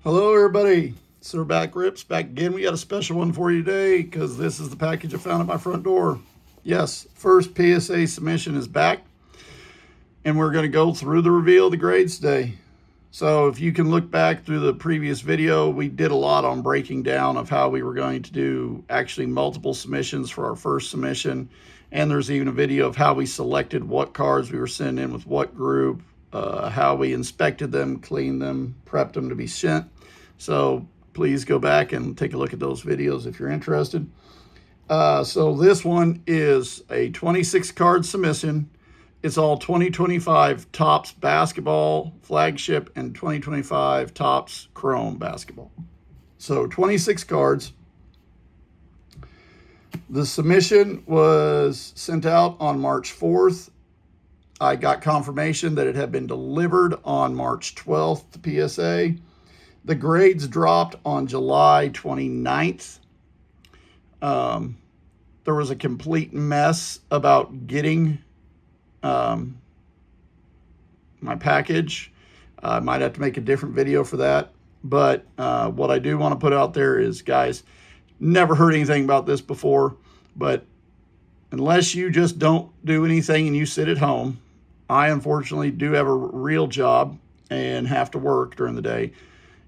Hello, everybody. Silverback Rips back again. We got a special one for you today because this is the package I found at my front door. Yes, first PSA submission is back, and we're going to go through the reveal of the grades today. So if you can look back through the previous video, we did a lot on breaking down of how we were going to do actually multiple submissions for our first submission. And there's even a video of how we selected what cards we were sending in with what group, how we inspected them, cleaned them, prepped them to be sent. So please go back and take a look at those videos if you're interested. So this one is a 26 card submission. It's all 2025 Topps basketball, Flagship, and 2025 Topps Chrome basketball. So 26 cards. The submission was sent out on March 4th. I got confirmation that it had been delivered on March 12th to PSA. The grades dropped on July 29th. There was a complete mess about getting my package. I might have to make a different video for that. But what I do want to put out there is, guys, never heard anything about this before, but unless you just don't do anything and you sit at home, I unfortunately do have a real job and have to work during the day.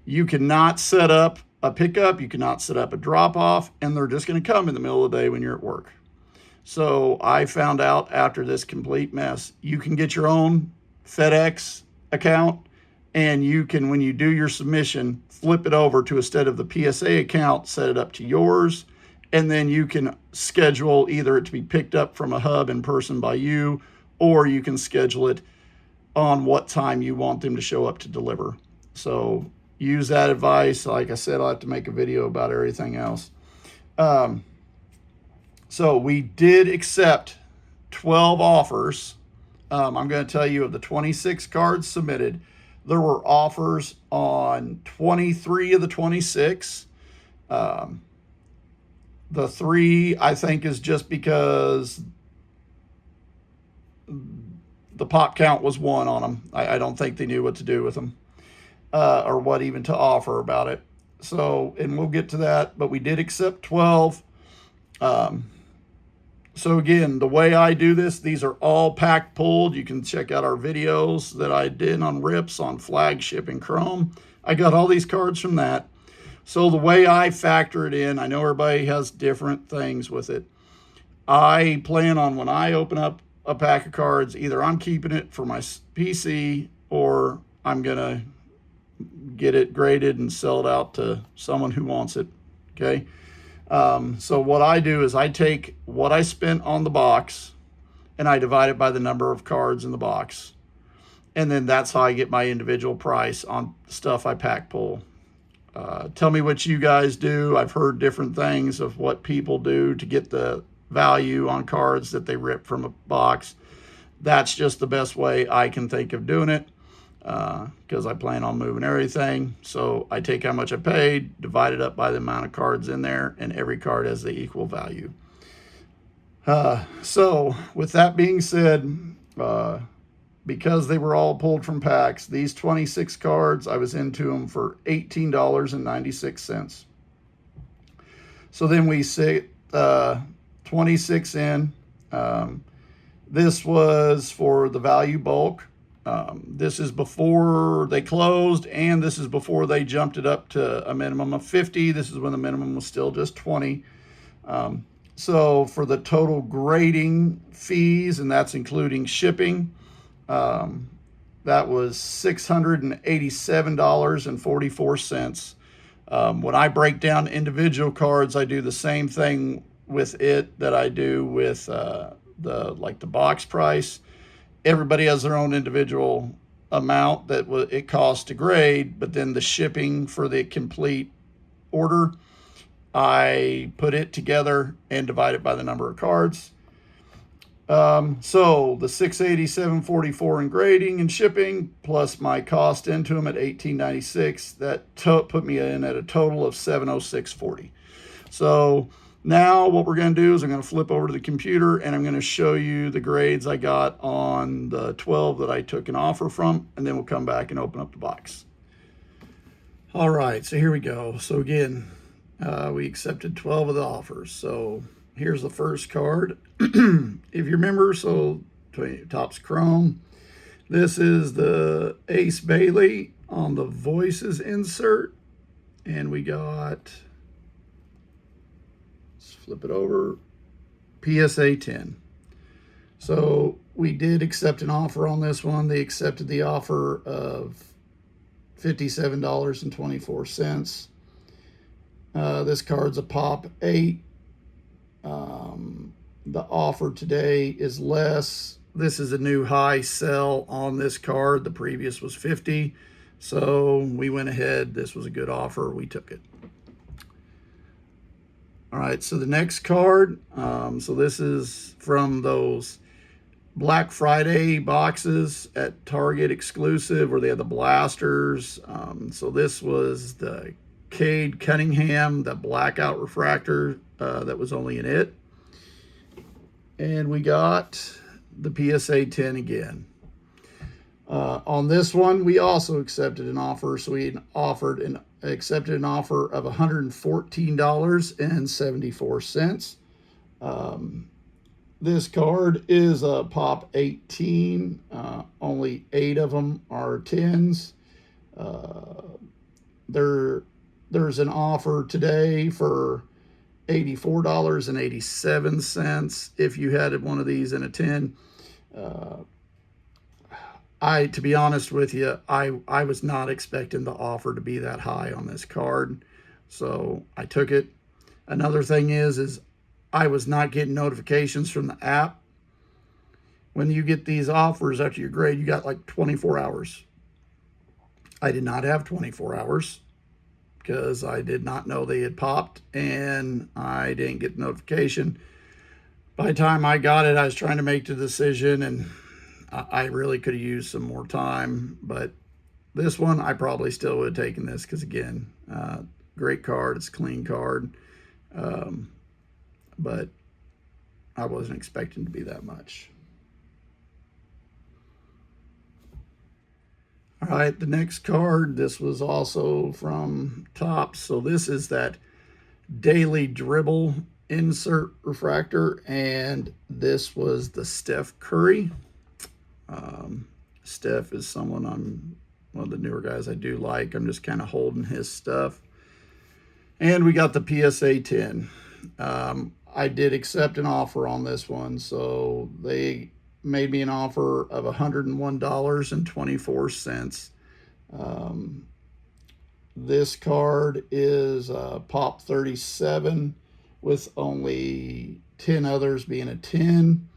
You cannot set up a pickup, you cannot set up a drop-off, and they're just going to come in the middle of the day when you're at work. So I found out after this complete mess, you can get your own FedEx account, and you can, when you do your submission, flip it over to instead of the PSA account, set it up to yours, and then you can schedule either it to be picked up from a hub in person by you, or you can schedule it on what time you want them to show up to deliver. So use that advice. Like I said, I'll have to make a video about everything else. So we did accept 12 offers. I'm going to tell you of the 26 cards submitted, there were offers on 23 of the 26. The 3, I think, is just because the pop count was 1 on them. I don't think they knew what to do with them or what even to offer about it. So, and we'll get to that, but we did accept 12. So again, the way I do this, these are all pack pulled. You can check out our videos that I did on Rips, on Flagship and Chrome. I got all these cards from that. So the way I factor it in, I know everybody has different things with it. I plan on when I open up a pack of cards, either I'm keeping it for my PC or I'm going to get it graded and sell it out to someone who wants it, okay? So what I do is I take what I spent on the box and I divide it by the number of cards in the box. And then that's how I get my individual price on stuff I pack pull. Tell me what you guys do. I've heard different things of what people do to get the value on cards that they rip from a box. That's just the best way I can think of doing it. Because I plan on moving everything. So I take how much I paid, divide it up by the amount of cards in there, and every card has the equal value. So with that being said, because they were all pulled from packs, these 26 cards, I was into them for $18.96. So then we sit 26 in. This was for the value bulk. This is before they closed, and this is before they jumped it up to a minimum of 50. This is when the minimum was still just 20. So for the total grading fees, and that's including shipping, that was $687.44. When I break down individual cards, I do the same thing with it that I do with the box price. Everybody has their own individual amount that it costs to grade, but then the shipping for the complete order, I put it together and divide it by the number of cards. So the $687.44 in grading and shipping, plus my cost into them at $18.96, that put me in at a total of $706.40. So now what we're going to do is I'm going to flip over to the computer and I'm going to show you the grades I got on the 12 that I took an offer from, and then we'll come back and open up the box. All right, so here we go. So again, we accepted 12 of the offers. So here's the first card. If you remember, so Topps Chrome. This is the Ace Bailey on the Voices insert. And we got, let's flip it over, PSA 10. So we did accept an offer on this one. They accepted the offer of $57.24. This card's a pop 8. The offer today is less. This is a new high sell on this card. The previous was 50. So we went ahead. This was a good offer. We took it. All right, so the next card. So this is from those Black Friday boxes at Target exclusive where they had the blasters. So this was the Cade Cunningham, the blackout refractor that was only in it. And we got the PSA 10 again. On this one, we also accepted an offer. So we accepted an offer of $114.74. This card is a pop 18. Only 8 of them are 10s. There's an offer today for $84.87 if you had one of these in a 10. To be honest with you, I was not expecting the offer to be that high on this card, so I took it. Another thing is I was not getting notifications from the app. When you get these offers after your grade, you got like 24 hours. I did not have 24 hours because I did not know they had popped, and I didn't get the notification. By the time I got it, I was trying to make the decision, and I really could have used some more time. But this one, I probably still would have taken this because, again, great card. It's a clean card. But I wasn't expecting to be that much. All right, the next card, this was also from Topps. So this is that Daily Dribble insert refractor, and this was the Steph Curry. Steph is one of the newer guys I do like. I'm just kind of holding his stuff. And we got the PSA 10. I did accept an offer on this one, so they made me an offer of $101.24. This card is pop 37 with only 10 others being a 10.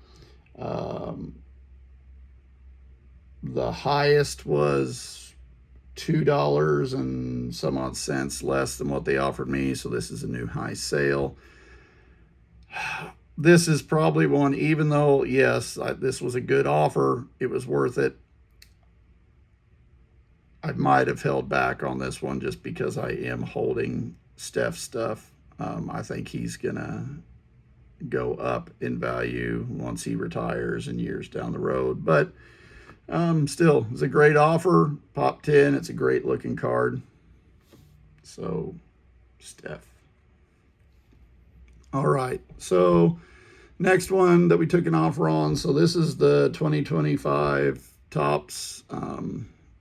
The highest was $2 and some odd cents less than what they offered me, so this is a new high sale. This is probably one, even though, yes, this was a good offer, it was worth it. I might have held back on this one just because I am holding Steph stuff. I think he's going to go up in value once he retires and years down the road. But still, it's a great offer. Pop 10, it's a great looking card. So, Steph. All right, so next one that we took an offer on. So this is the 2025 Topps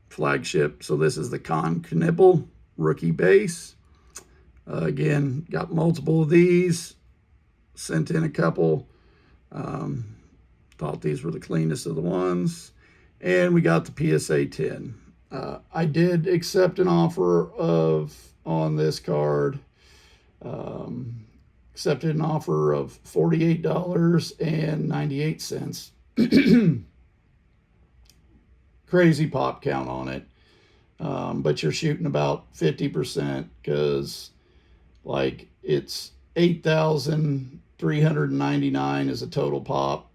Flagship. So this is the Con Knipple rookie base. Again, got multiple of these. Sent in a couple. Thought these were the cleanest of the ones. And we got the PSA 10. I did accept an offer on this card. Accepted an offer of $48.98. Crazy pop count on it. But you're shooting about 50% because like it's 8,399 is a total pop,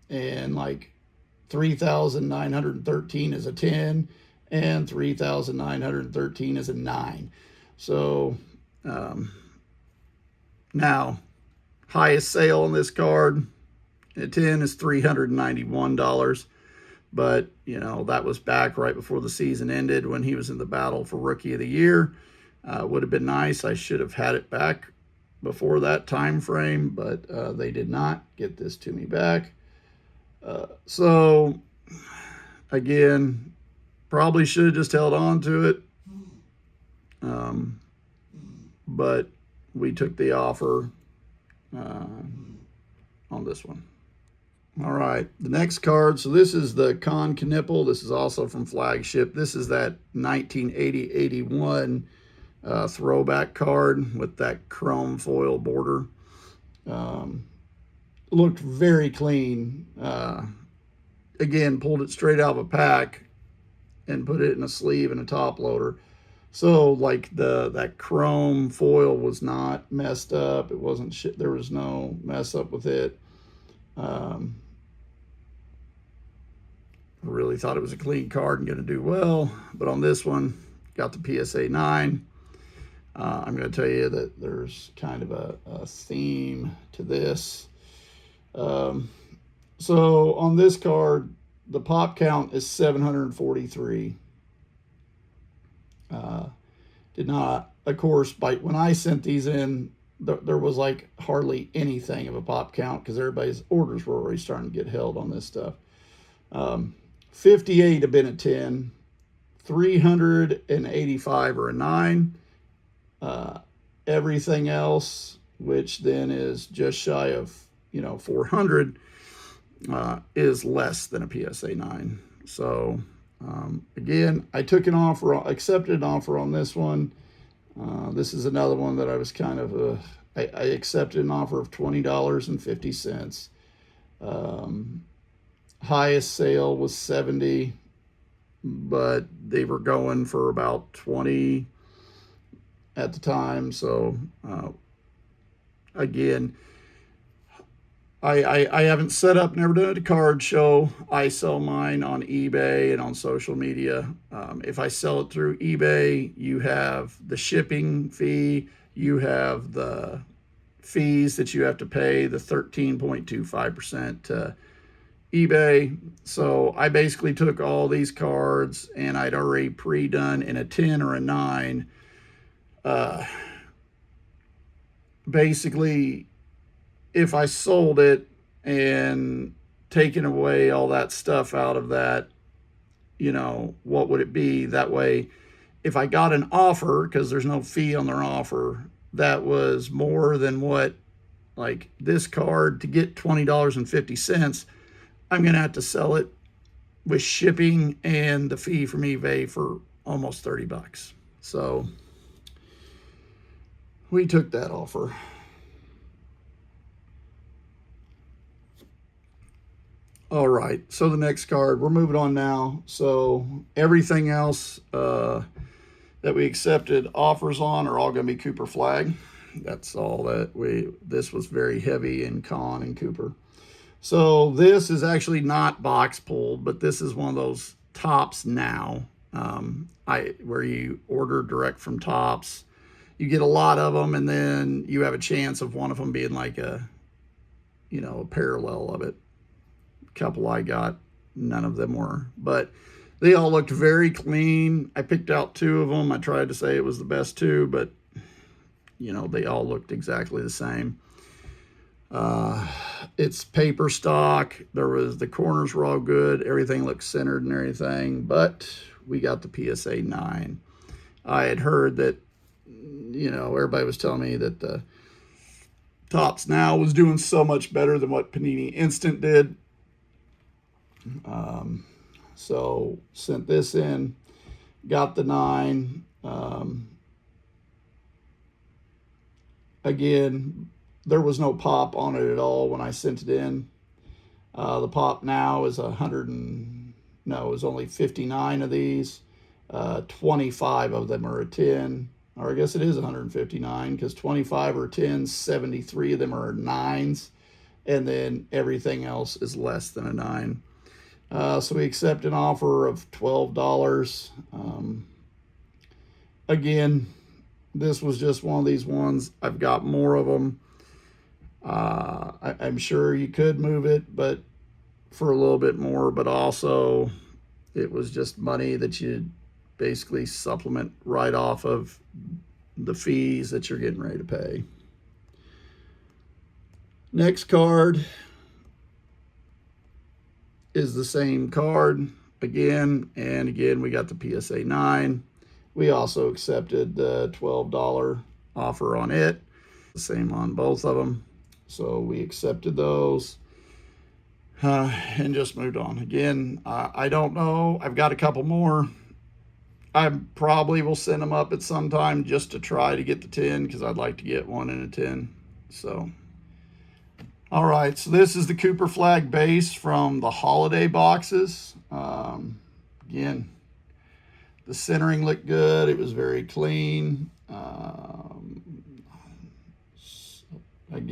and like 3,913 is a 10, and 3,913 is a 9. So now highest sale on this card at 10 is $391. But, you know, that was back right before the season ended when he was in the battle for Rookie of the Year. Would have been nice. I should have had it back before that time frame, but they did not get this to me back. So, again, probably should have just held on to it. But we took the offer on this one. All right, the next card. So this is the Con Knipple. This is also from Flagship. This is that 1980-81 throwback card with that chrome foil border. Looked very clean. Again, pulled it straight out of a pack and put it in a sleeve and a top loader. So like that chrome foil was not messed up. It wasn't shit. There was no mess up with it. Really thought it was a clean card and going to do well, but on this one, got the PSA 9. I'm going to tell you that there's kind of a theme to this. So on this card, the pop count is 743. Did not, of course, when I sent these in, there was like hardly anything of a pop count because everybody's orders were already starting to get held on this stuff. 58 have been a 10, 385 are a 9. Everything else, which then is just shy of 400, is less than a PSA 9. So again, I took an offer, accepted an offer on this one. This is another one that I was kind of I accepted an offer of $20.50. Highest sale was 70, but they were going for about 20 at the time. So again, I haven't set up, never done a card show. I sell mine on eBay and on social media. If I sell it through eBay, you have the shipping fee, you have the fees that you have to pay, the 13.25% to eBay. So I basically took all these cards and I'd already pre-done in a 10 or a 9. Basically, if I sold it and taken away all that stuff out of that, what would it be? That way, if I got an offer, because there's no fee on their offer, that was more than what, like this card, to get $20.50, I'm going to have to sell it with shipping and the fee from eBay for almost $30. So we took that offer. All right, so the next card, we're moving on now. So everything else that we accepted offers on are all going to be Cooper Flag. That's all that this was very heavy in Con and Cooper. So this is actually not box pulled, but this is one of those Tops Now, where you order direct from Tops. You get a lot of them, and then you have a chance of one of them being like a parallel of it. A couple I got, none of them were, but they all looked very clean. I picked out 2 of them. I tried to say it was the best 2, but they all looked exactly the same. It's paper stock. The corners were all good. Everything looked centered and everything, but we got the PSA 9. I had heard that, everybody was telling me that the Tops Now was doing so much better than what Panini Instant did. So sent this in, got the 9. Again, there was no pop on it at all when I sent it in. The pop now is it was only 59 of these. 25 of them are a 10, or I guess it is 159 because 25 are 10s, 73 of them are 9s, and then everything else is less than a 9. So we accept an offer of $12. Again, this was just one of these ones. I've got more of them. I'm sure you could move it, but for a little bit more, but also it was just money that you basically supplement right off of the fees that you're getting ready to pay. Next card is the same card again, and again we got the PSA 9. We also accepted the $12 offer on it, the same on both of them, so we accepted those and just moved on. Again, I don't know, I've got a couple more. I probably will send them up at some time just to try to get the 10, because I'd like to get one in a 10. So all right, so this is the Cooper Flag base from the holiday boxes. Again, the centering looked good. It was very clean.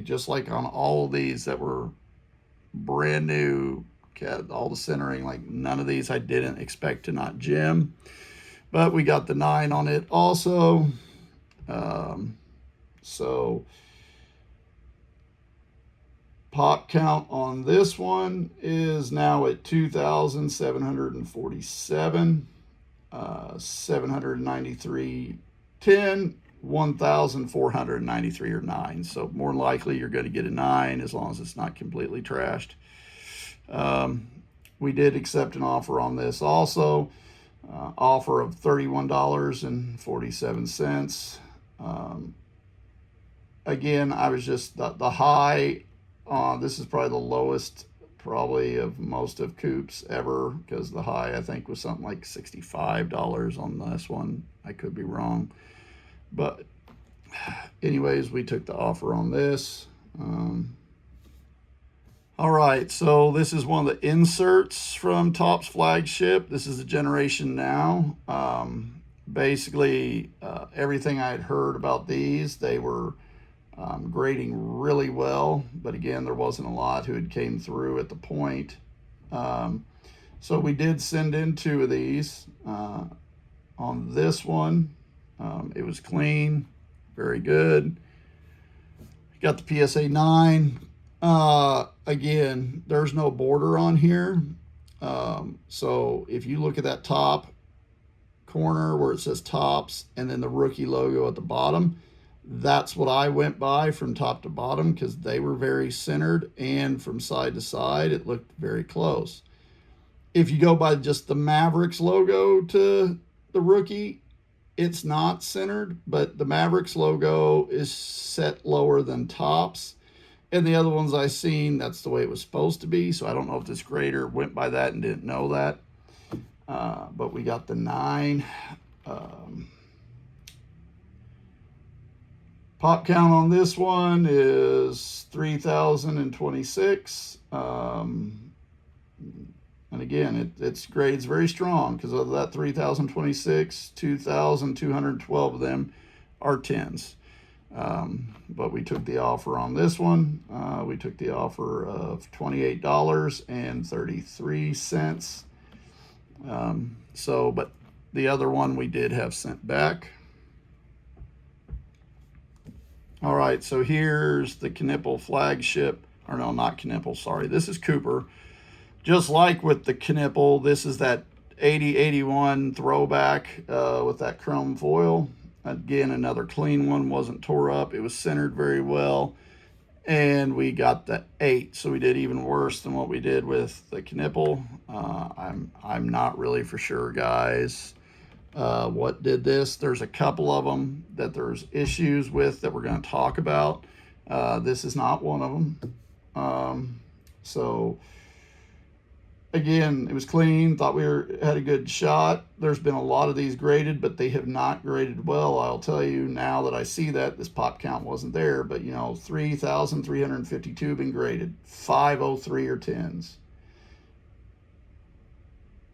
Just like on all of these that were brand new, all the centering, like none of these I didn't expect to not gem. But we got the 9 on it also. So pop count on this one is now at 2,747, 793 10, 1,493 or 9. So more than likely you're going to get a 9 as long as it's not completely trashed. We did accept an offer on this also, offer of $31.47. Again, I was just the high. This is probably the lowest of most of Coops ever, because the high I think was something like $65 on this one. I could be wrong, but anyways, we took the offer on this. All right, so this is one of the inserts from Topps Flagship. This is the Generation Now. Basically, everything I had heard about these, they were grading really well, but again, there wasn't a lot who had came through at the point. So we did send in 2 of these. On this one, it was clean, very good. Got the PSA 9. Again, there's no border on here. So if you look at that top corner where it says Topps and then the rookie logo at the bottom, that's what I went by from top to bottom, because they were very centered, and from side to side it looked very close. If you go by just the Mavericks logo to the rookie, it's not centered, but the Mavericks logo is set lower than Topps, and the other ones I seen, that's the way it was supposed to be. So I don't know if this grader went by that and didn't know that. But we got the 9. Pop count on this one is 3,026. And again, its grade's very strong, because of that 3,026, 2,212 of them are 10s. But we took the offer on this one. We took the offer of $28.33. But the other one we did have sent back. All right, so here's the Knipple Flagship, or no, not Knipple, sorry. This is Cooper. Just like with the Knipple, this is that 80-81 throwback with that chrome foil. Again, another clean one, wasn't tore up. It was centered very well. And we got the 8, so we did even worse than what we did with the Knipple. I'm not really for sure, guys, what did this. There's a couple of them that there's issues with that we're going to talk about. This is not one of them. So again, it was clean. Thought we had a good shot. There's been a lot of these graded, but they have not graded well. I'll tell you now that I see that this pop count wasn't there, but 3,352 been graded. 503 are 10s.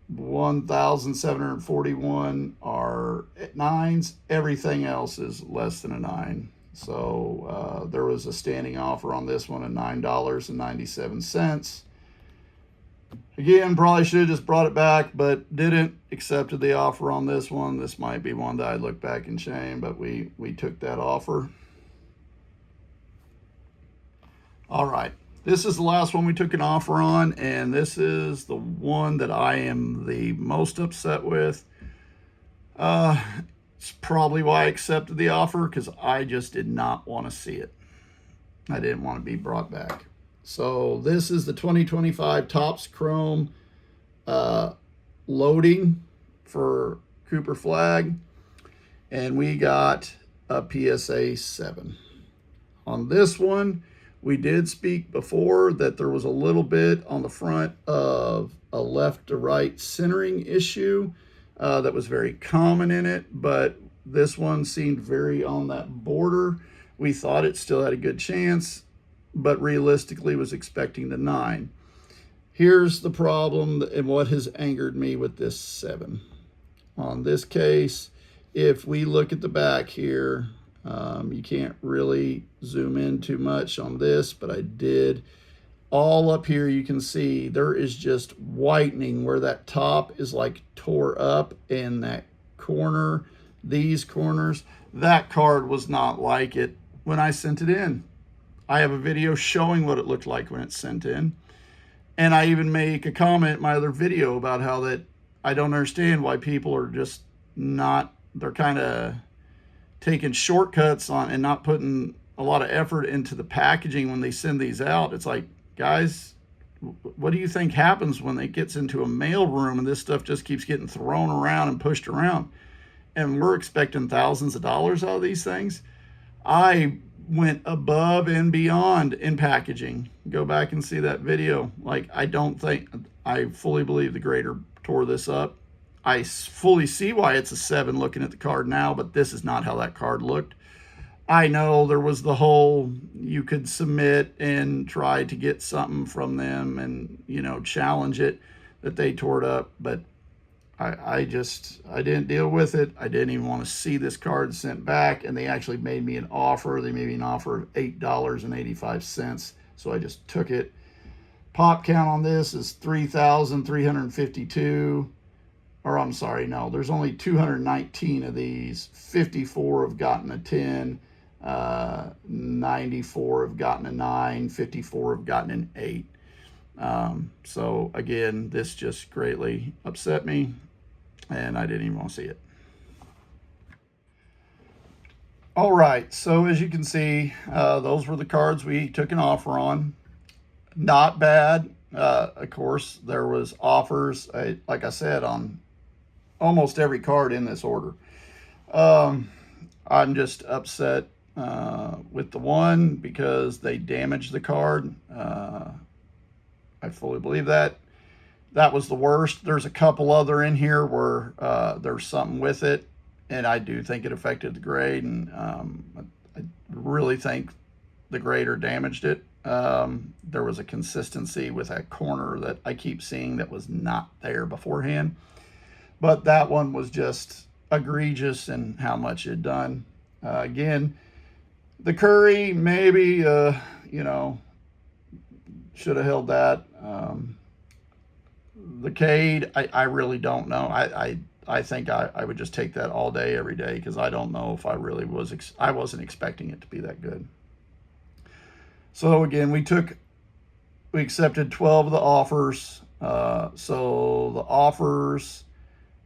1,741 are 9s. Everything else is less than a 9. So there was a standing offer on this one at $9.97. Again, probably should have just brought it back, but didn't. Accepted the offer on this one. This might be one that I look back in shame, but we took that offer. All right. This is the last one we took an offer on, and this is the one that I am the most upset with. It's probably why I accepted the offer, because I just did not want to see it. I didn't want to be brought back. So this is the 2025 Topps Chrome loading for Cooper Flag, and we got a PSA 7. On this one, we did speak before that there was a little bit on the front of a left to right centering issue that was very common in it, but this one seemed very on that border. We thought it still had a good chance, but realistically was expecting the 9. Here's the problem and what has angered me with this 7. On this case, if we look at the back here, you can't really zoom in too much on this, but I did. All up here you can see there is just whitening where that top is like tore up, and that corner, these corners, that card was not like it when I sent it in. I have a video showing what it looked like when it's sent in, and I even make a comment in my other video about how that I don't understand why people are just not, they're kind of taking shortcuts on and not putting a lot of effort into the packaging when they send these out. It's like, guys, what do you think happens when it gets into a mail room and this stuff just keeps getting thrown around and pushed around? And we're expecting thousands of dollars out of these things. I went above and beyond in packaging. Go back and see that video. Like, I fully believe the grader tore this up. I fully see why it's a 7 looking at the card now, but this is not how that card looked. I know there was the whole, you could submit and try to get something from them and, you know, challenge it, that they tore it up, but I didn't deal with it. I didn't even want to see this card sent back, and they actually made me an offer. They made me an offer of $8.85, so I just took it. Pop count on this is 3,352. Or I'm sorry, no, there's only 219 of these. 54 have gotten a 10, 94 have gotten a 9, 54 have gotten an 8. So again, this just greatly upset me, and I didn't even want to see it. All right, so as you can see, those were the cards we took an offer on. Not bad. Of course, there was offers, like I said, on almost every card in this order. I'm just upset with the one because they damaged the card. I fully believe that. That was the worst. There's a couple other in here where there's something with it, and I do think it affected the grade, and I really think the grader damaged it. There was a consistency with that corner that I keep seeing that was not there beforehand. But that one was just egregious in how much it done. Again, the Curry, maybe, you know, should have held that. The Cade, I really don't know. I think I would just take that all day, every day, because I don't know if I really was, I wasn't expecting it to be that good. So again, we accepted 12 of the offers. So the offers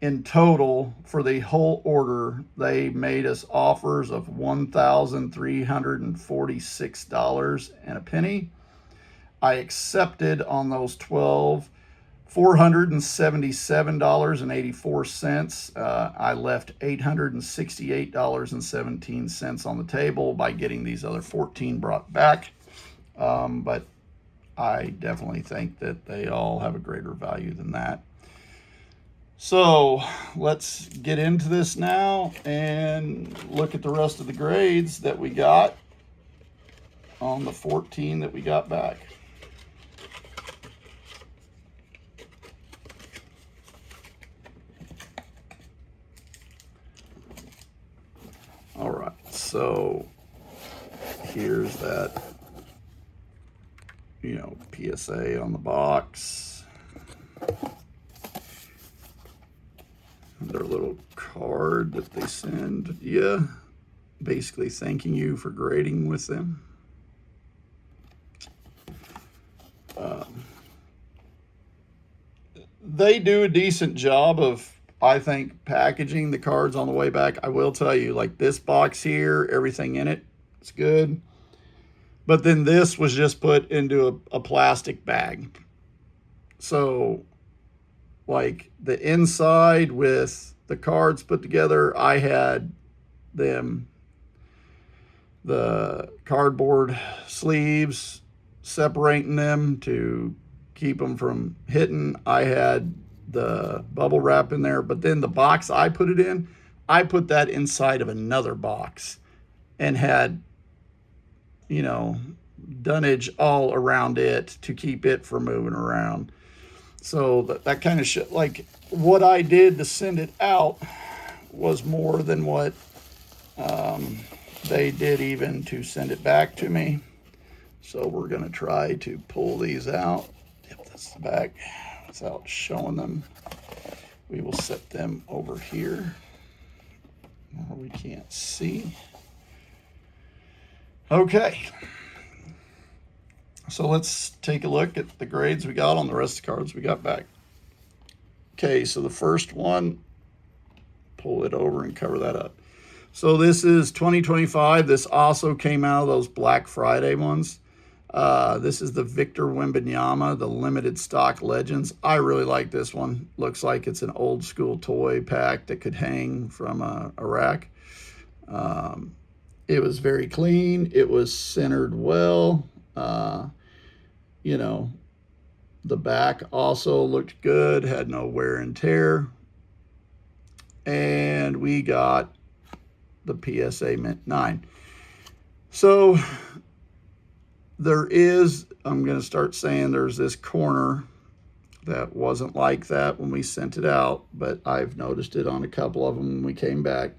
in total for the whole order, they made us offers of $1,346 and a penny. I accepted on those 12 $477.84. I left $868.17 on the table by getting these other 14 brought back. But I definitely think that they all have a greater value than that. So let's get into this now and look at the rest of the grades that we got on the 14 that we got back. All right, so here's that, you know, PSA on the box. Their little card that they send you, basically thanking you for grading with them. They do a decent job of, I think, packaging the cards on the way back. I will tell you, like this box here, everything in it, it's good. But then this was just put into a plastic bag. So, like the inside with the cards put together, I had them, the cardboard sleeves, separating them to keep them from hitting. I had the bubble wrap in there, but then the box I put it in, I put that inside of another box and had, you know, dunnage all around it to keep it from moving around. So that kind of shit, like what I did to send it out was more than what they did even to send it back to me. So we're going to try to pull these out. Yep, that's the back. Without showing them, we will set them over here where we can't see. Okay. So let's take a look at the grades we got on the rest of the cards we got back. Okay, so the first one, pull it over and cover that up. So this is 2025. This also came out of those Black Friday ones. This is the Victor Wembanyama, the limited stock Legends. I really like this one. Looks like it's an old school toy pack that could hang from a rack. It was very clean. It was centered well. You know, the back also looked good, had no wear and tear. And we got the PSA Mint 9. So there is, I'm going to start saying there's this corner that wasn't like that when we sent it out, but I've noticed it on a couple of them when we came back.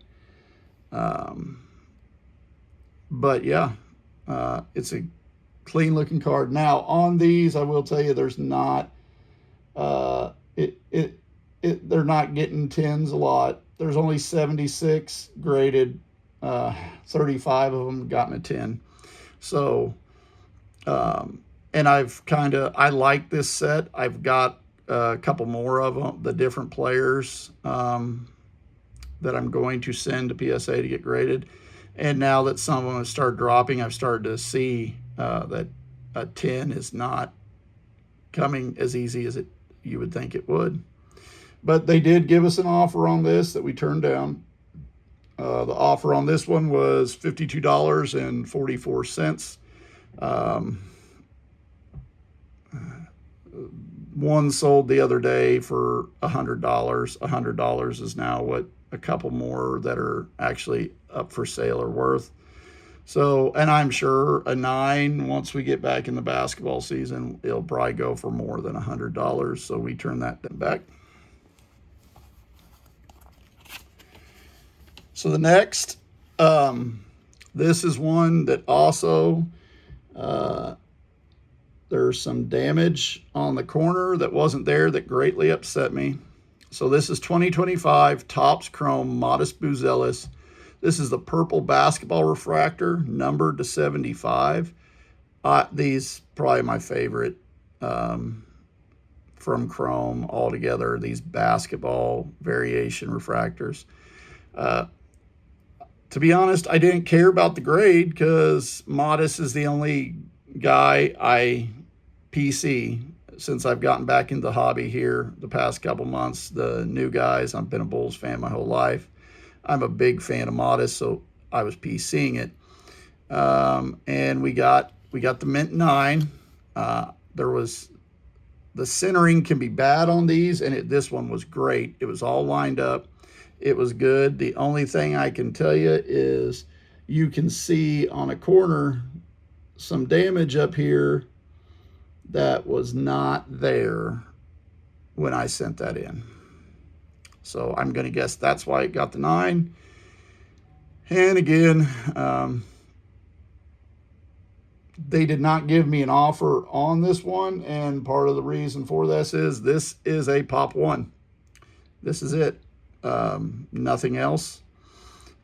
But yeah, it's a clean looking card. Now on these, I will tell you, there's not, they're not getting 10s a lot. There's only 76 graded, 35 of them gotten a 10. So, and I like this set. I've got a couple more of them, the different players that I'm going to send to PSA to get graded. And now that some of them have started dropping, I've started to see that a 10 is not coming as easy as you would think it would. But they did give us an offer on this that we turned down. The offer on this one was $52.44. One sold the other day for $100. $100 is now what a couple more that are actually up for sale are worth. So, and I'm sure a 9, once we get back in the basketball season, it'll probably go for more than $100. So we turn that back. So the next, this is one that also, there's some damage on the corner that wasn't there that greatly upset me. So this is 2025 Topps Chrome Modest Buzelis. This is the purple basketball refractor, numbered to 75. These probably my favorite from Chrome altogether, these basketball variation refractors. To be honest, I didn't care about the grade because Modest is the only guy I PC since I've gotten back into the hobby here the past couple months. The new guys, I've been a Bulls fan my whole life. I'm a big fan of Modest, so I was PCing it. And we got the Mint 9. There was, the centering can be bad on these, and this one was great. It was all lined up. It was good. The only thing I can tell you is you can see on a corner some damage up here that was not there when I sent that in. So I'm going to guess that's why it got the 9. And again, they did not give me an offer on this one. And part of the reason for this is a Pop 1. This is it. Nothing else.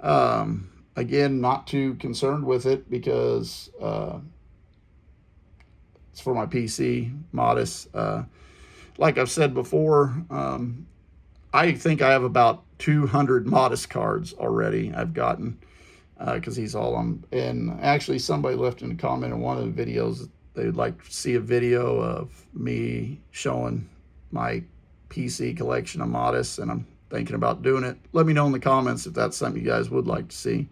Again, not too concerned with it because It's for my PC, Modest. Like I've said before, I think I have about 200 Modest cards already I've gotten, because he's all on. And actually, somebody left in a comment in one of the videos they would like to see a video of me showing my PC collection of Modest, and I'm thinking about doing it. Let me know in the comments if that's something you guys would like to see.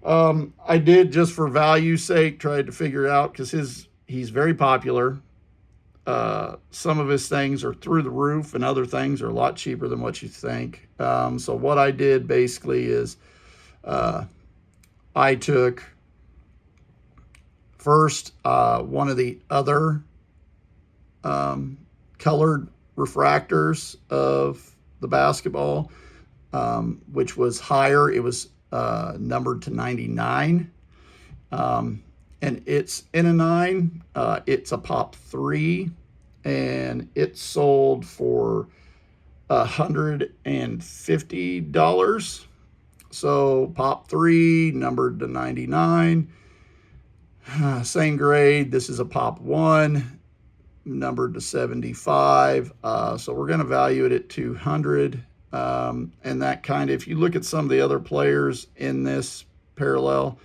I did, just for value's sake, tried to figure out, because he's very popular. Some of his things are through the roof, and other things are a lot cheaper than what you think. So what I did basically is I took first one of the other colored refractors of the basketball, which was higher. It was numbered to 99. And it's in a 9. It's a Pop 3, and it sold for $150. So Pop 3, numbered to 99. Same grade. This is a Pop 1, numbered to 75. So we're going to value it at 200. And that kind of, if you look at some of the other players in this parallel,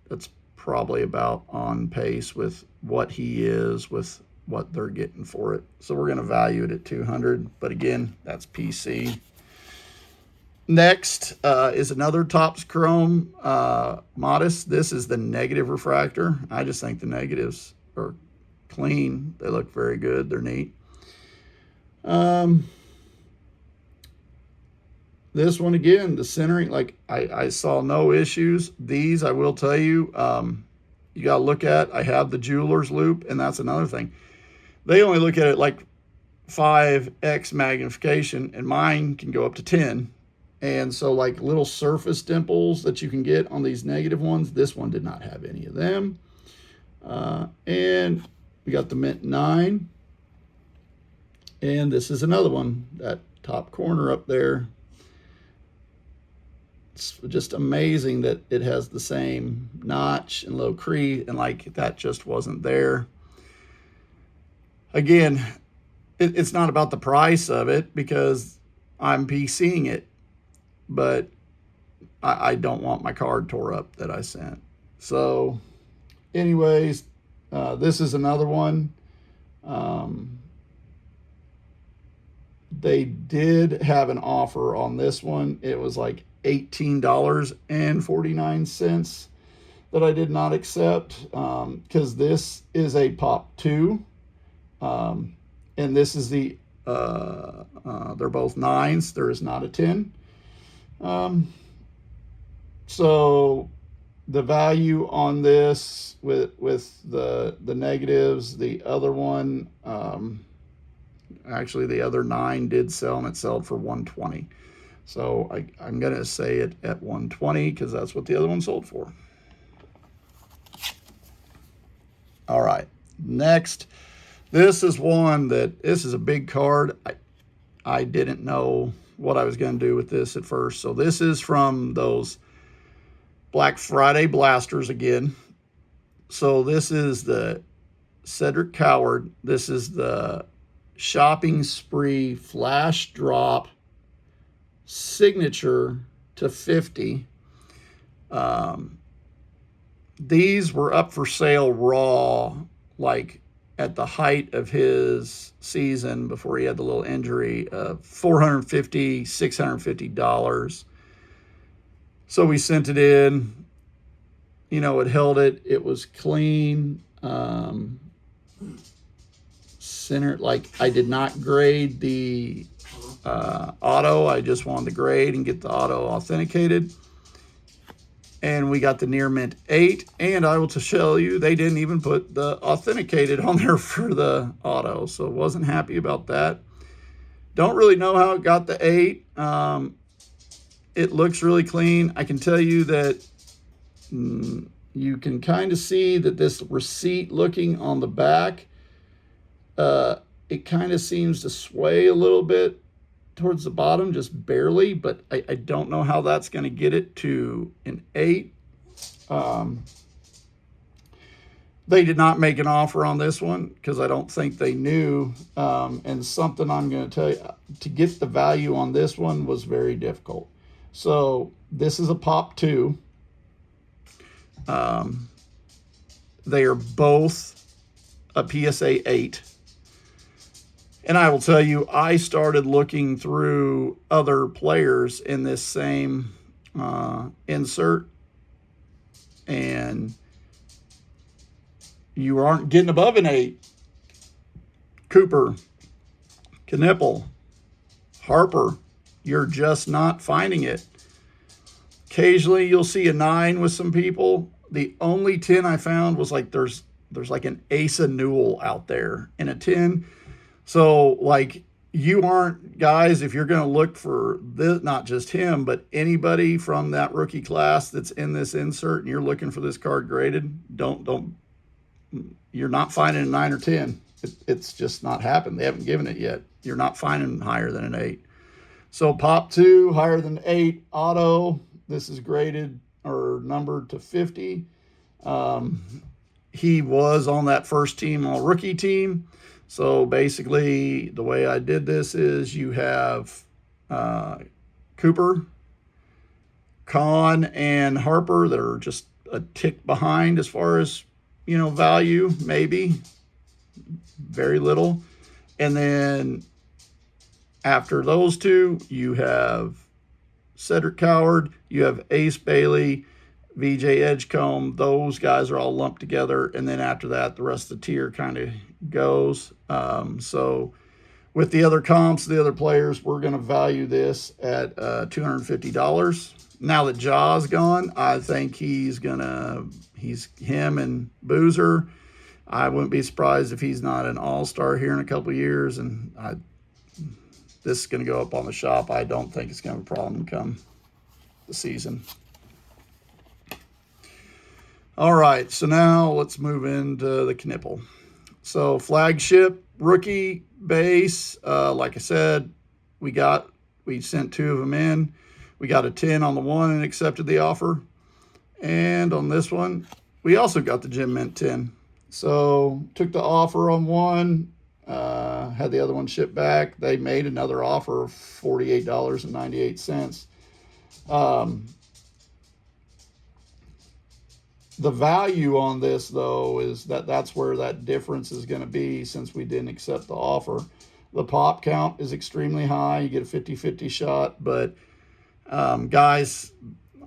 that's probably about on pace with what he is, with what they're getting for it. So we're going to value it at 200. But again, that's PC. Next is another Topps Chrome Modest. This is the negative refractor. I just think the negatives are clean. They look very good. They're neat. This one, again, the centering, like I saw no issues. These, I will tell you, you got to look at. I have the jeweler's loop, and that's another thing. They only look at it like 5x magnification, and mine can go up to 10. And so, like, little surface dimples that you can get on these negative ones, this one did not have any of them. And we got the Mint 9. And this is another one, that top corner up there. It's just amazing that it has the same notch and low crease, and like that just wasn't there. Again, it's not about the price of it, because I'm PCing it, but I don't want my card tore up that I sent. So anyways, this is another one. They did have an offer on this one. It was like $18.49 that I did not accept, because this is a Pop 2, and this is the they're both 9s. There is not a 10. So the value on this with the negatives, the other one, actually the other 9 did sell, and it sold for $120. So I'm going to say it at $120, because that's what the other one sold for. All right, next, this is one that, this is a big card. I didn't know what I was going to do with this at first. So this is from those Black Friday blasters again. So this is the Cedric Coward. This is the Shopping Spree Flash Drop Signature to 50. These were up for sale raw, like at the height of his season before he had the little injury, $450, $650. So we sent it in, you know, it held it. It was clean. Center, like I did not grade the auto. I just wanted to grade and get the auto authenticated. And we got the near mint 8. And I will tell you, they didn't even put the authenticated on there for the auto. So wasn't happy about that. Don't really know how it got the 8. It looks really clean. I can tell you that you can kind of see that this receipt looking on the back, it kind of seems to sway a little bit towards the bottom, just barely, but I don't know how that's going to get it to an 8. They did not make an offer on this one because I don't think they knew. And something I'm going to tell you, to get the value on this one was very difficult. So this is a Pop 2. They are both a PSA 8. And I will tell you, I started looking through other players in this same insert, and you aren't getting above an 8. Cooper, Knipple, Harper, you're just not finding it. Occasionally you'll see a 9 with some people. The only 10 I found was like there's like an Asa Newell out there in a 10. So like, you aren't, guys, if you're going to look for this, not just him, but anybody from that rookie class that's in this insert, and you're looking for this card graded, you're not finding a 9 or 10. It's just not happened. They haven't given it yet. You're not finding higher than an 8. So Pop 2, higher than 8. Auto, this is graded or numbered to 50. He was on that first team all rookie team. So basically the way I did this is you have Cooper, Kahn, and Harper that are just a tick behind as far as, value, maybe very little. And then after those two, you have Cedric Coward, you have Ace Bailey, VJ Edgecombe. Those guys are all lumped together. And then after that, the rest of the tier kind of goes. So with the other comps, the other players, we're going to value this at $250. Now that Jaw's gone, I think he's him and Boozer. I wouldn't be surprised if he's not an all-star here in a couple of years. And this is going to go up on the shop. I don't think it's going to have a problem come the season. All right, so now let's move into the Knipple. So Flagship rookie base, like I said, we sent 2 of them in. We got a 10 on the one and accepted the offer. And on this one, we also got the Gem Mint 10. So took the offer on one, had the other one shipped back. They made another offer of $48.98. The value on this, though, is that's where that difference is going to be since we didn't accept the offer. The pop count is extremely high. You get a 50-50 shot. But, guys,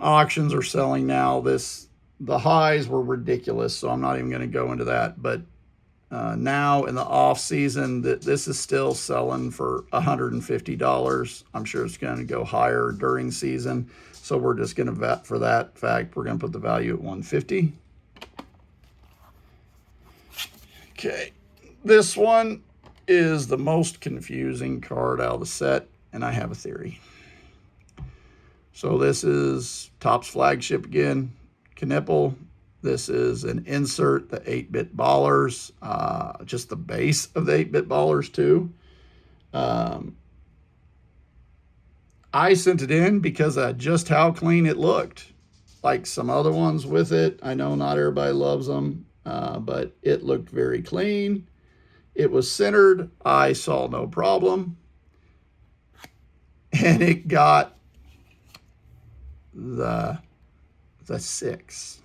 auctions are selling now. The highs were ridiculous, so I'm not even going to go into that. But now in the off season, this is still selling for $150. I'm sure it's going to go higher during season. So we're just going to vet for that fact. We're going to put the value at $150. Okay, this one is the most confusing card out of the set, and I have a theory. So this is Topps Flagship again, Knipple. This is an insert, the 8-bit ballers, just the base of the 8-bit ballers too. I sent it in because of just how clean it looked. Like some other ones with it, I know not everybody loves them, but it looked very clean. It was centered. I saw no problem. And it got the 6.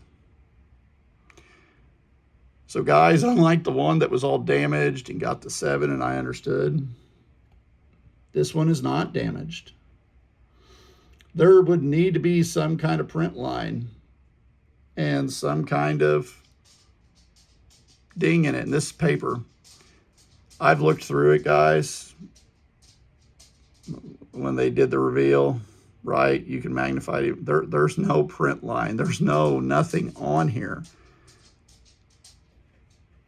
So guys, unlike the one that was all damaged and got the 7, and I understood, this one is not damaged. There would need to be some kind of print line and some kind of ding in it. And this paper, I've looked through it, guys. When they did the reveal, right, you can magnify it. There's no print line. There's nothing on here.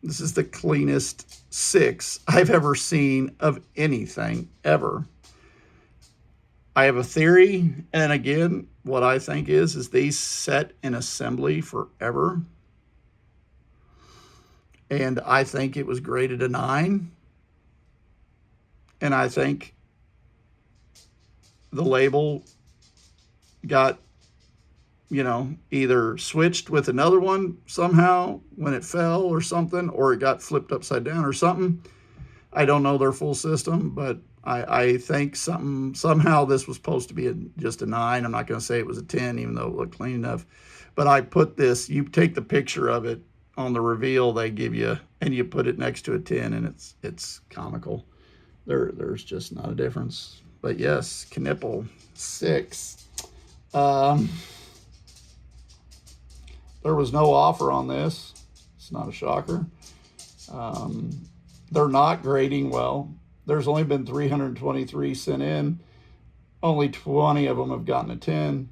This is the cleanest 6 I've ever seen of anything, ever. I have a theory, and again, what I think is these set in assembly forever. And I think it was graded a 9. And I think the label got you know, either switched with another one somehow when it fell or something, or it got flipped upside down or something. I don't know their full system, but I think somehow this was supposed to be just a 9. I'm not going to say it was a 10, even though it looked clean enough. But I put this, you take the picture of it on the reveal they give you, and you put it next to a 10, and it's comical. There's just not a difference. But yes, Knipple 6. There was no offer on this. It's not a shocker. They're not grading well. There's only been 323 sent in. Only 20 of them have gotten a 10.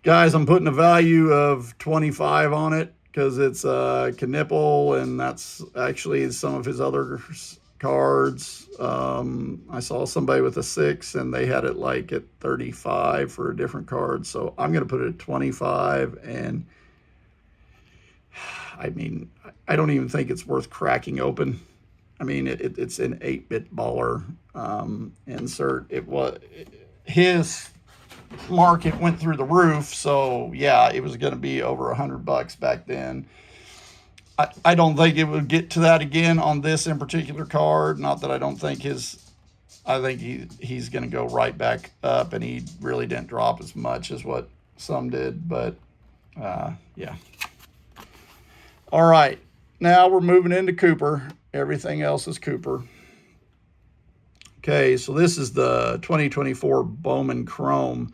Guys, I'm putting a value of 25 on it because it's Knipple, and that's actually some of his other cards. I saw somebody with a 6, and they had it like at 35 for a different card. So I'm going to put it at 25, and I mean, I don't even think it's worth cracking open. I mean, it's an 8-bit baller insert. His market went through the roof, so yeah, it was going to be over $100 back then. I don't think it would get to that again on this in particular card. Not that I don't think I think he's going to go right back up, and he really didn't drop as much as what some did, but yeah. All right, now we're moving into Cooper. Everything else is Cooper. Okay, so this is the 2024 Bowman Chrome.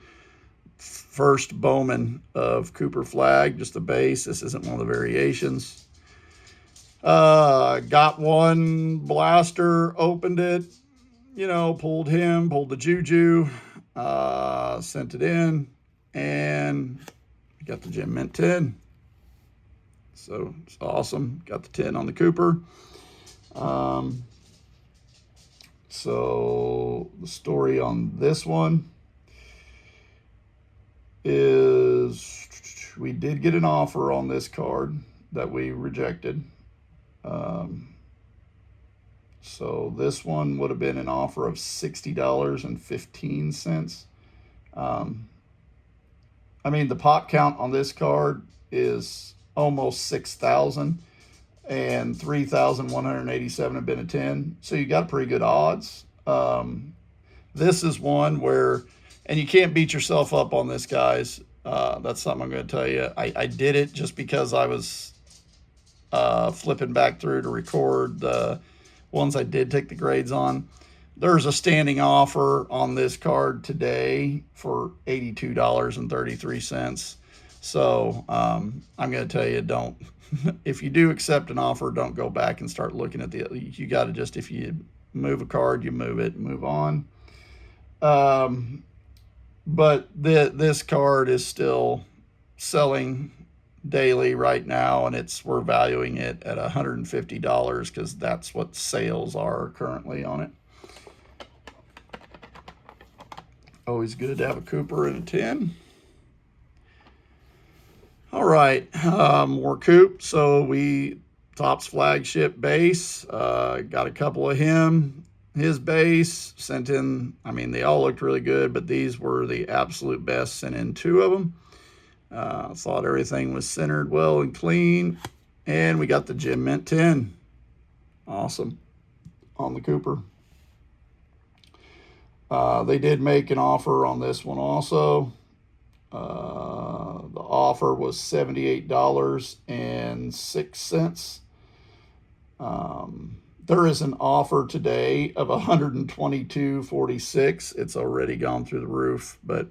First Bowman of Cooper flag, just the base. This isn't one of the variations. Got one blaster, opened it, you know, pulled the Juju, sent it in, and got the Gem Mint 10. So it's awesome. Got the 10 on the Cooper. So the story on this one is we did get an offer on this card that we rejected. So this one would have been an offer of $60.15. I mean, the pop count on this card is almost 6,000, and 3,187 have been a 10. So you got pretty good odds. This is one where, and you can't beat yourself up on this, guys. That's something I'm going to tell you. I did it just because I was flipping back through to record the ones I did take the grades on. There's a standing offer on this card today for $82.33. So I'm going to tell you, don't, if you do accept an offer, don't go back and start looking at you got to just, if you move a card, you move it and move on. But this card is still selling daily right now, and we're valuing it at $150 because that's what sales are currently on it. Always good to have a Cooper and a 10. All right, more Coop. So Topps Flagship base, got a couple of his base, sent in, I mean, they all looked really good, but these were the absolute best, sent in 2 of them. Thought everything was centered well and clean, and we got the Gem Mint 10. Awesome on the Cooper. They did make an offer on this one also. The offer was $78.06. There is an offer today of $122.46. It's already gone through the roof, but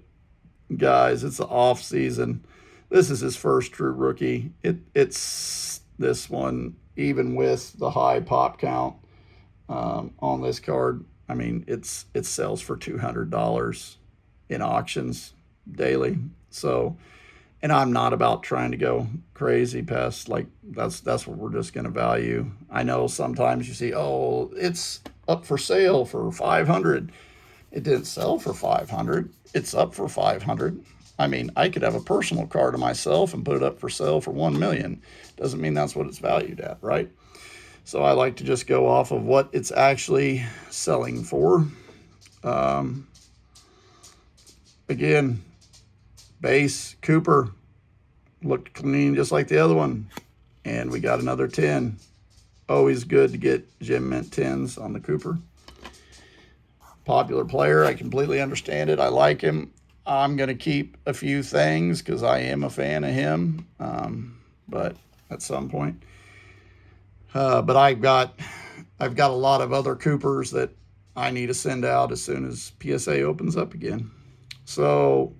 guys, it's the off season. This is his first true rookie. It's this one, even with the high pop count on this card. I mean, it sells for $200 in auctions daily. So, and I'm not about trying to go crazy past, like, that's what we're just going to value. I know sometimes you see, oh, it's up for sale for 500. It didn't sell for 500. It's up for 500. I mean, I could have a personal card of myself and put it up for sale for 1 million. Doesn't mean that's what it's valued at, right? So I like to just go off of what it's actually selling for. Again, Base Cooper looked clean just like the other one. And we got another 10. Always good to get gem mint 10s on the Cooper. Popular player. I completely understand it. I like him. I'm going to keep a few things because I am a fan of him. But at some point. But I've got a lot of other Coopers that I need to send out as soon as PSA opens up again. So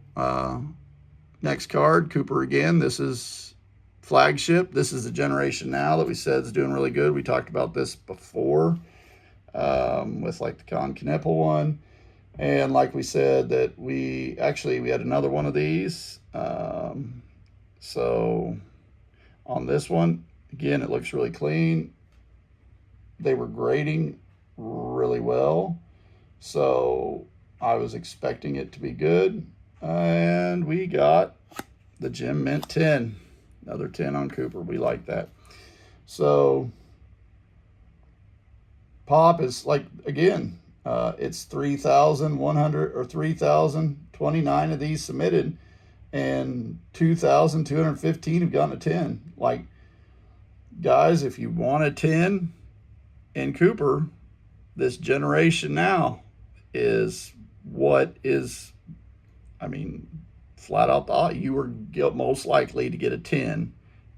next card, Cooper again. This is Flagship. This is the generation now that we said is doing really good. We talked about this before with like the Con Knipple one. And like we said that we had another one of these. So on this one, again, it looks really clean. They were grading really well. So I was expecting it to be good. And we got the Gem Mint 10. Another 10 on Cooper. We like that. So pop is like, again, it's 3,100 or 3,029 of these submitted, and 2,215 have gotten a 10. Like, guys, if you want a 10 in Cooper, this generation now is what is, I mean, flat out thought you were most likely to get a 10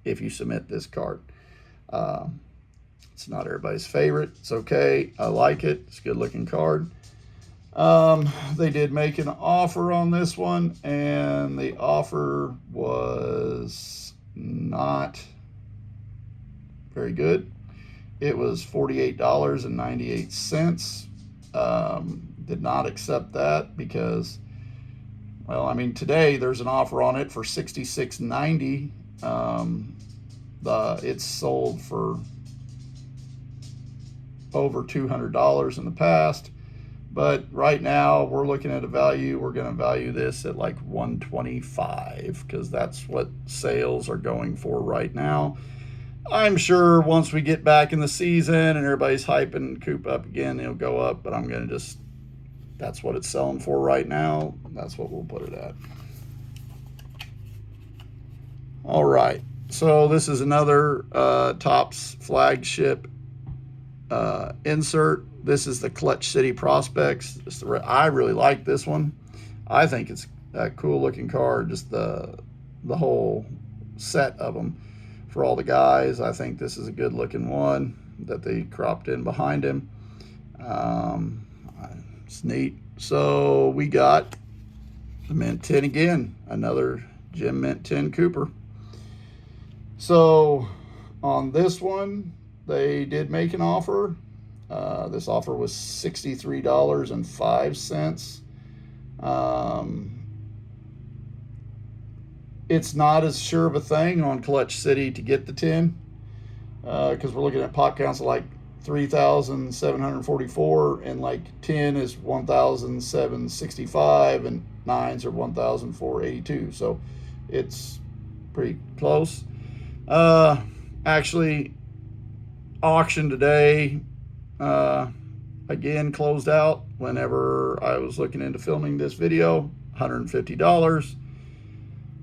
if you submit this card. It's not everybody's favorite. It's okay. I like it. It's a good looking card. They did make an offer on this one, and the offer was not very good. It was $48.98. Did not accept that because, well, I mean, today there's an offer on it for $66.90. It's sold for over $200 in the past, but right now we're looking at a value. We're going to value this at like $125 because that's what sales are going for right now. I'm sure once we get back in the season and everybody's hyping Coop up again, it'll go up, but I'm going to just, that's what it's selling for right now. That's what we'll put it at. All right. So this is another Topps Flagship insert. This is the Clutch City Prospects. I really like this one. I think it's a cool looking card. Just the whole set of them for all the guys. I think this is a good looking one that they cropped in behind him. It's neat. So we got the Mint 10 again, another Gem Mint 10 Cooper. So on this one, they did make an offer. This offer was $63.05. It's not as sure of a thing on Clutch City to get the 10 because we're looking at pop counts of like 3,744, and like 10 is 1,765, and 9s are 1,482. So it's pretty close. Actually, auction today again closed out whenever I was looking into filming this video, $150.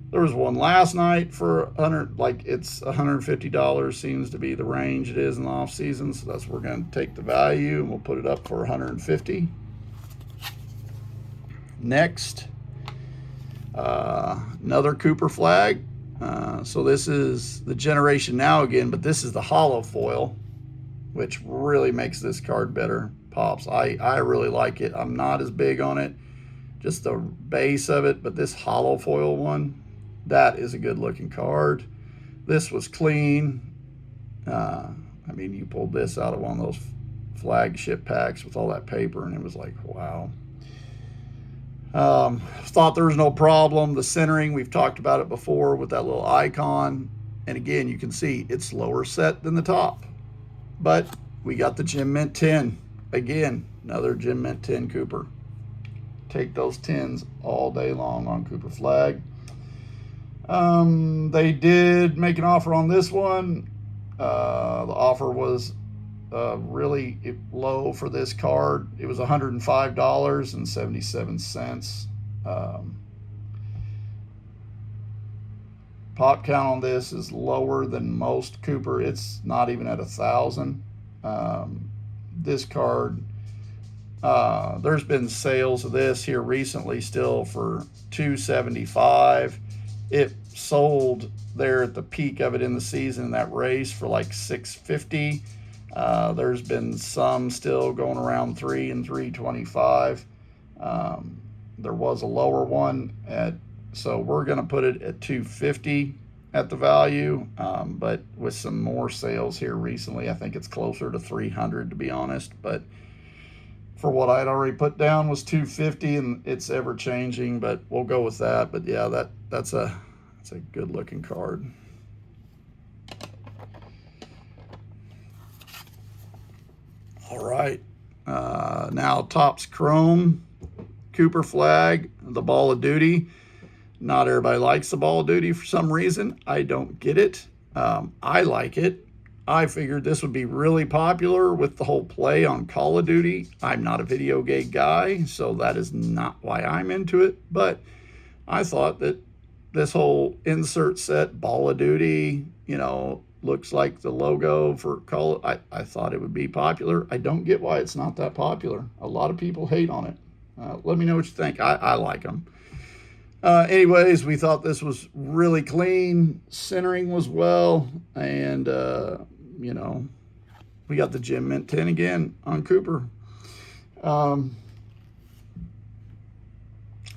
There was one last night for 100, like it's $150 seems to be the range it is in the off season, so that's where we're going to take the value and we'll put it up for 150. Next, another Cooper flag. So this is the generation now again, but this is the hollow foil, which really makes this card better. Pops. I really like it. I'm not as big on it, just the base of it, but this hollow foil one, that is a good looking card. This was clean. I mean, you pulled this out of one of those Flagship packs with all that paper, and it was like, wow. Thought there was no problem. The centering, we've talked about it before with that little icon. And again, you can see it's lower set than the top. But we got the Gem Mint 10. Again, another Gem Mint 10 Cooper. Take those 10s all day long on Cooper flag. They did make an offer on this one. The offer was really low for this card. It was $105.77. Pop count on this is lower than most Cooper. It's not even at 1,000. This card, there's been sales of this here recently still for $275. It sold there at the peak of it in the season in that race for like $650. There's been some still going around $3 and $325. There was a lower one so we're going to put it at $250 at the value, but with some more sales here recently, I think it's closer to $300 to be honest. But for what I'd already put down was $250, and it's ever changing, but we'll go with that. But yeah, that's a good looking card. All right, now Topps Chrome Cooper flag, the Ball of Duty. Not everybody likes the Ball of Duty for some reason. I don't get it. I like it. I figured this would be really popular with the whole play on Call of Duty. I'm not a video game guy, so that is not why I'm into it. But I thought that this whole insert set, Ball of Duty, looks like the logo for Call. I thought it would be popular. I don't get why it's not that popular. A lot of people hate on it. Let me know what you think. I like them. Anyways, we thought this was really clean. Centering was well. And, we got the Gem Mint 10 again on Cooper.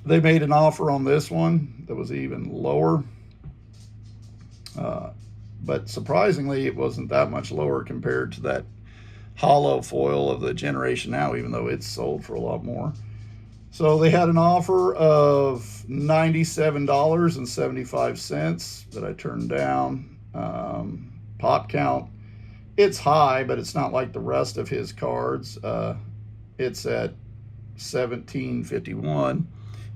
They made an offer on this one that was even lower. But surprisingly, it wasn't that much lower compared to that hollow foil of the Generation Now, even though it's sold for a lot more. So they had an offer of $97.75 that I turned down. Pop count, it's high, but it's not like the rest of his cards. It's at 1751,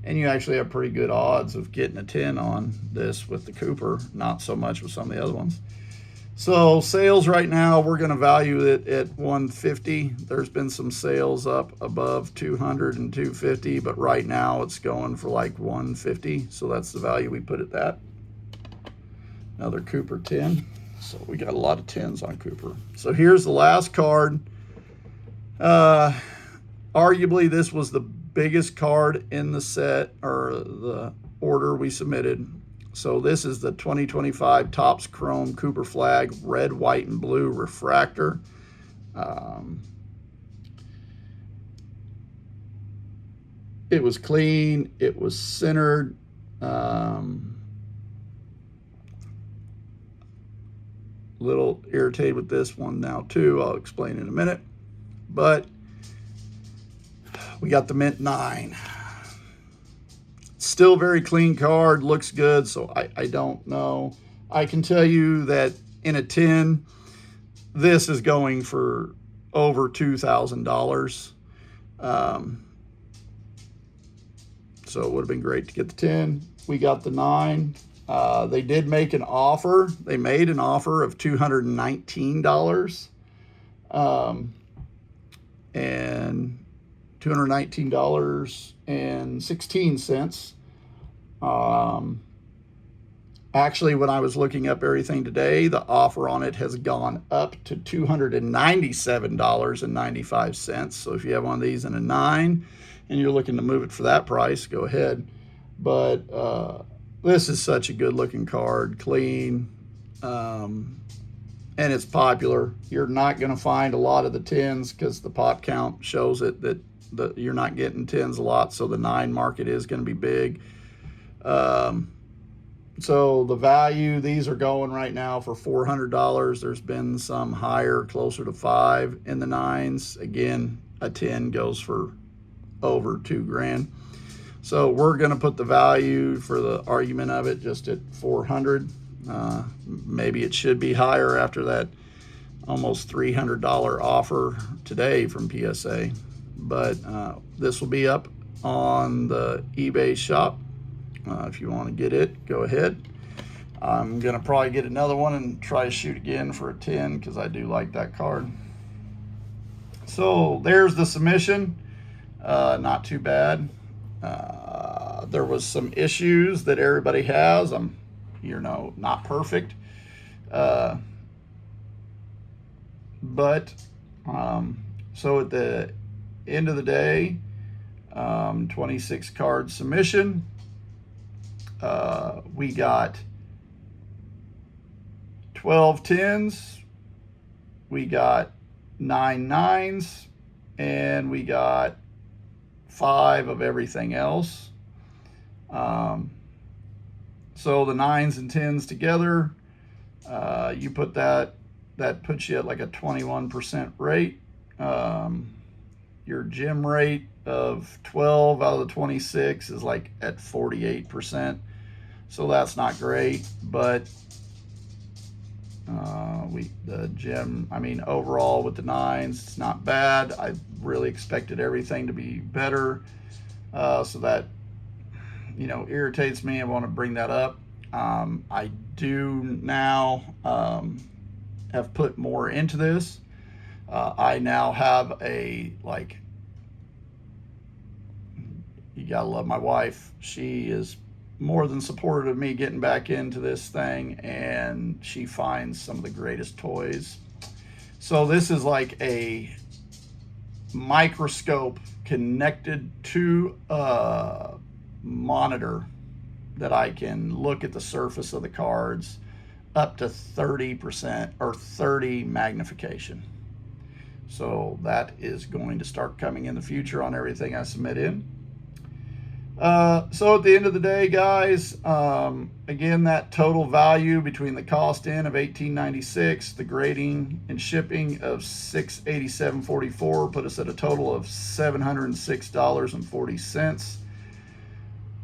and you actually have pretty good odds of getting a 10 on this with the Cooper, not so much with some of the other ones. So sales right now, we're going to value it at $150. There's been some sales up above $200 and $250, but right now it's going for like $150. So that's the value we put at that. Another Cooper 10. So we got a lot of 10s on Cooper. So here's the last card. Arguably, this was the biggest card in the set, or the order we submitted. So this is the 2025 Topps Chrome Cooper flag, red, white, and blue refractor. It was clean. It was centered. Little irritated with this one now too. I'll explain in a minute. But we got the Mint 9. Still very clean card, looks good, so I don't know. I can tell you that in a 10, this is going for over $2,000. So it would have been great to get the 10. We got the 9. They did make an offer. They made an offer of $219. And $219.16. Actually, when I was looking up everything today, the offer on it has gone up to $297.95. So if you have one of these in a 9 and you're looking to move it for that price, go ahead. But this is such a good looking card, clean, and it's popular. You're not going to find a lot of the 10s because the pop count shows it that you're not getting 10s a lot, so the 9 market is going to be big. So the value, these are going right now for $400. There's been some higher, closer to $5 in the 9s. Again, a 10 goes for over $2,000. So we're going to put the value for the argument of it just at $400. Maybe it should be higher after that almost $300 offer today from PSA. But this will be up on the eBay shop. If you want to get it, go ahead. I'm going to probably get another one and try to shoot again for a 10 because I do like that card. So there's the submission. Not too bad. There was some issues that everybody has. I'm not perfect. But so at the end of the day, 26 card submission. We got 12 10s, we got 9 9s, and we got 5 of everything else. So the 9s and 10s together, you put that puts you at like a 21% rate. Your gem rate of 12 out of the 26 is like at 48%. So that's not great, but the gem, I mean, overall with the 9s, it's not bad. I really expected everything to be better. So that, irritates me. I want to bring that up. I do now have put more into this. I now have you gotta love my wife. She is more than supportive of me getting back into this thing, and she finds some of the greatest toys. So this is like a microscope connected to a monitor that I can look at the surface of the cards up to 30% or 30 magnification. So that is going to start coming in the future on everything I submit in. So at the end of the day, guys, again, that total value between the cost in of $18.96, the grading and shipping of $687.44 put us at a total of $706.40.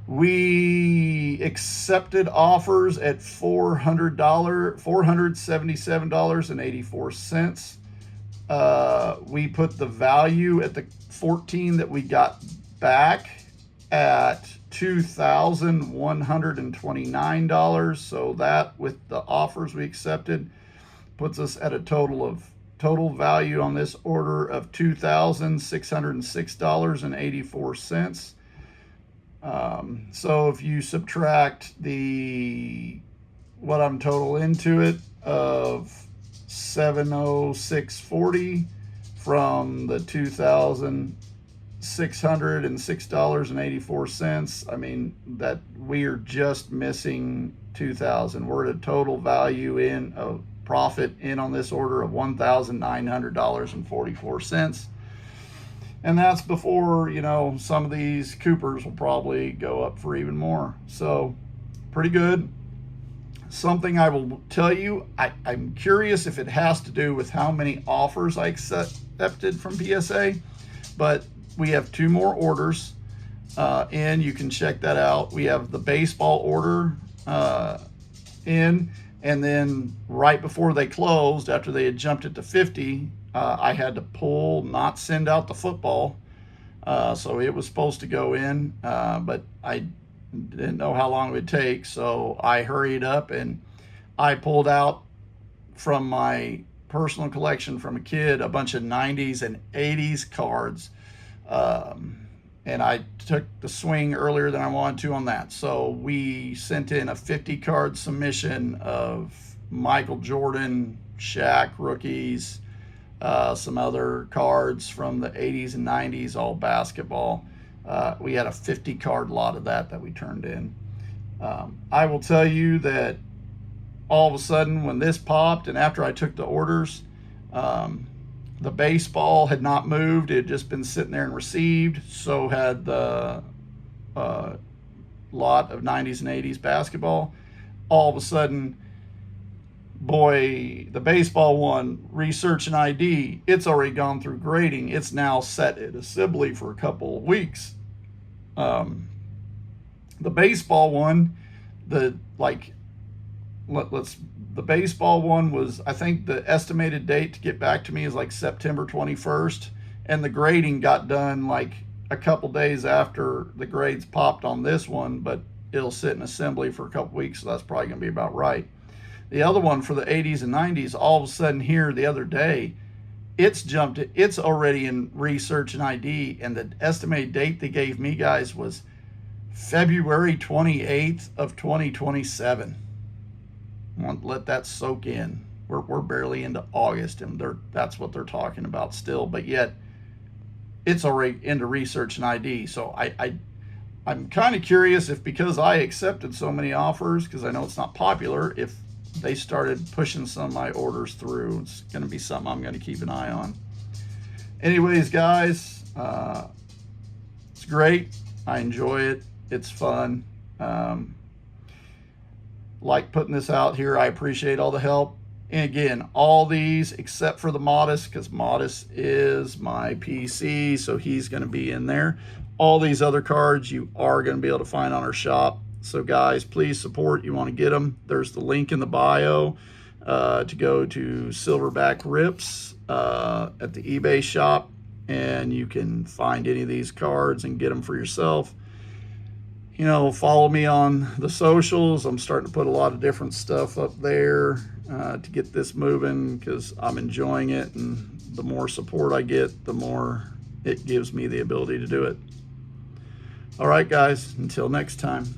We accepted offers at $477.84. We put the value at the 14 that we got back at $2,129. So that, with the offers we accepted, puts us at a total value on this order of $2,606.84. So if you subtract what I'm total into it of $706.40 from the $2,606.84, I mean, that we are just missing $2,000. We're at a total value in of profit in on this order of $1,900.44. And that's before, some of these Coopers will probably go up for even more. So pretty good. Something I will tell you, I'm curious if it has to do with how many offers I accepted from PSA, but we have 2 more orders in. You can check that out. We have the baseball order in, and then right before they closed, after they had jumped it to 50, I had to not send out the football. So it was supposed to go in, but I didn't know how long it would take. So I hurried up and I pulled out from my personal collection from a kid a bunch of 90s and 80s cards. And I took the swing earlier than I wanted to on that. So we sent in a 50 card submission of Michael Jordan, Shaq rookies, some other cards from the 80s and 90s, all basketball. We had a 50 card lot of that we turned in. I will tell you that all of a sudden when this popped, and after I took the orders, the baseball had not moved. It had just been sitting there and received. So had the lot of 90s and 80s basketball. All of a sudden, boy, the baseball one, research and ID, it's already gone through grading. It's now set at assembly for a couple of weeks. The baseball one, the baseball one was, I think the estimated date to get back to me is like September 21st, and the grading got done like a couple days after the grades popped on this one, but it'll sit in assembly for a couple weeks, so that's probably going to be about right. The other one for the 80s and 90s, all of a sudden here the other day, it's already in research and ID, and the estimated date they gave me, guys, was February 28th of 2027. Let that soak in. We're barely into August, and that's what they're talking about still. But yet, it's already into research and ID. So I'm kind of curious if, because I accepted so many offers, because I know it's not popular, if they started pushing some of my orders through. It's going to be something I'm going to keep an eye on. Anyways, guys, it's great. I enjoy it. It's fun. Like putting this out here. I appreciate all the help. And again, all these except for the Modest, because Modest is my PC, so he's going to be in there. All these other cards you are going to be able to find on our shop. So guys, please support. You want to get them. There's the link in the bio to go to Silverback Rips at the eBay shop, and you can find any of these cards and get them for yourself. You know, follow me on the socials. I'm starting to put a lot of different stuff up there to get this moving, because I'm enjoying it, and the more support I get, the more it gives me the ability to do it. All right, guys, until next time.